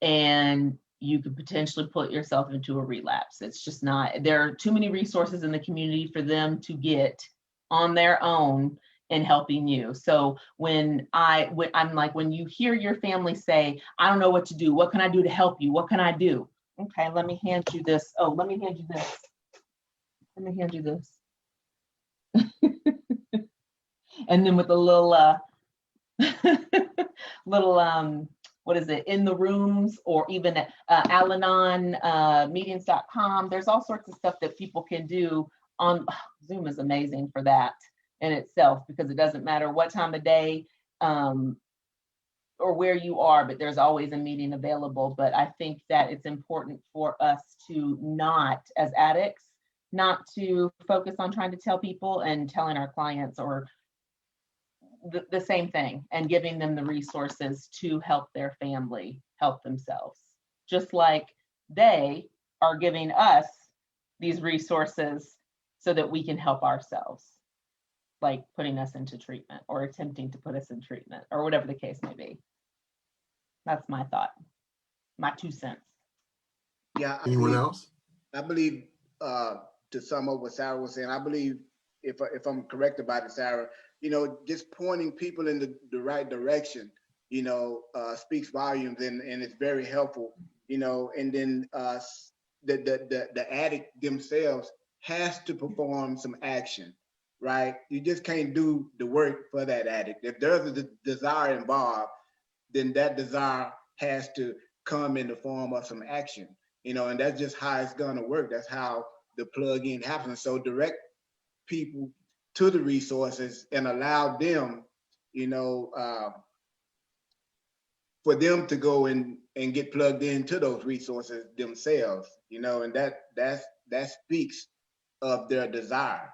and you could potentially put yourself into a relapse. It's just not, there are too many resources in the community for them to get on their own in helping you. So when I'm like, when you hear your family say, I don't know what to do, what can I do to help you? What can I do? Okay, let me hand you this. Oh, let me hand you this. Let me hand you this. And then with a little, little, what is it, in the rooms, or even at Al-Anon meetings.com. There's all sorts of stuff that people can do on Zoom. Is amazing for that in itself, because it doesn't matter what time of day or where you are, but there's always a meeting available. But I think that it's important for us to not, as addicts, not to focus on trying to tell people and telling our clients or the same thing, and giving them the resources to help their family help themselves, just like they are giving us these resources so that we can help ourselves, like putting us into treatment or attempting to put us in treatment or whatever the case may be. That's my thought, my 2 cents. Yeah. Anyone else? I believe, to sum up what Sarah was saying, I believe, if I'm correct about it, Sarah, just pointing people in the right direction, speaks volumes, and it's very helpful, and then the addict themselves has to perform some action, right? You just can't do the work for that addict. If there's a desire involved, then that desire has to come in the form of some action, and that's just how it's gonna work. That's how the plug-in happens. So direct people to the resources and allow them, for them to go and get plugged into those resources themselves, and that speaks of their desire,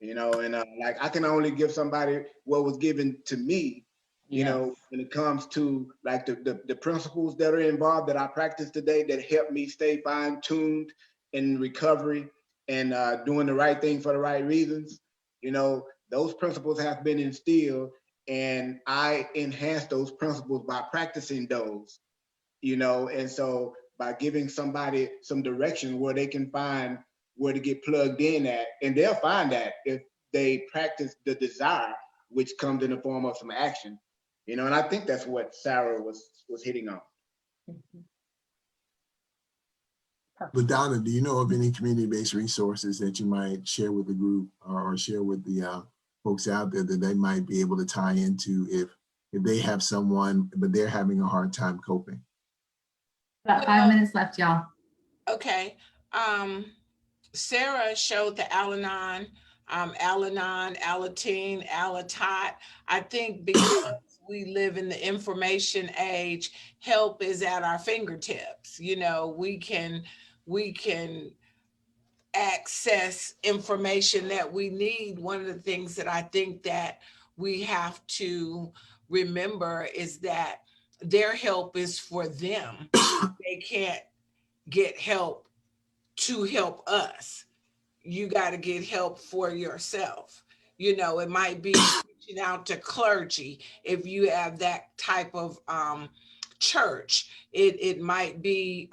and like, I can only give somebody what was given to me, Yes. when it comes to like the principles that are involved that I practice today that help me stay fine-tuned in recovery and doing the right thing for the right reasons. Those principles have been instilled, and I enhance those principles by practicing those, and so by giving somebody some direction where they can find where to get plugged in at, and they'll find that if they practice the desire, which comes in the form of some action, and I think that's what Sarah was hitting on. LaDonna, do you know of any community-based resources that you might share with the group or share with the folks out there that they might be able to tie into if they have someone, but they're having a hard time coping? About 5 minutes left, y'all. Okay. Sarah showed the Al-Anon, Alateen, Alatot. I think because we live in the information age, help is at our fingertips. We can access information that we need. One of the things that I think that we have to remember is that their help is for them. They can't get help to help us. You got to get help for yourself. It might be reaching out to clergy if you have that type of church. It might be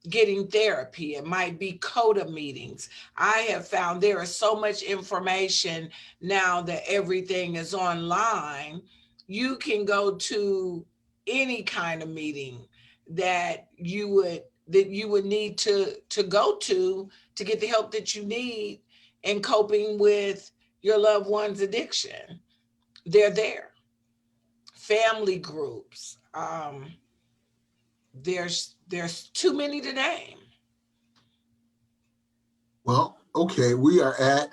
getting therapy. It might be CODA meetings. I have found there is so much information now that everything is online. You can go to any kind of meeting that you would need to go to get the help that you need in coping with your loved one's addiction. They're there. Family groups. There's too many to name. Well, okay, we are at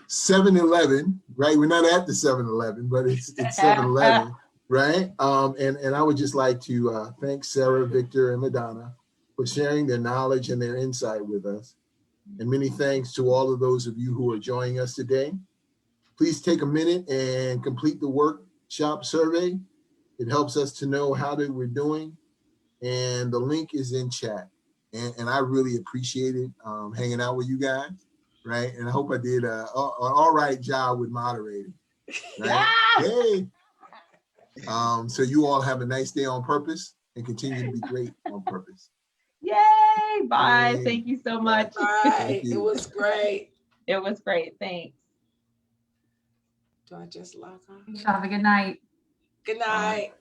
7-Eleven, right? We're not at the 7-Eleven, but it's 7-Eleven, right? And I would just like to thank Sarah, Victor, and Madonna for sharing their knowledge and their insight with us. And many thanks to all of those of you who are joining us today. Please take a minute and complete the workshop survey. It helps us to know how we're doing. And the link is in chat. And I really appreciated hanging out with you guys, right? And I hope I did an all right job with moderating, right? Hey. So you all have a nice day on purpose and continue to be great on purpose. Yay! Bye. Yay. Thank you so much. Bye. It was great. It was great. Thanks. Do I just log on? Have a good night. Good night.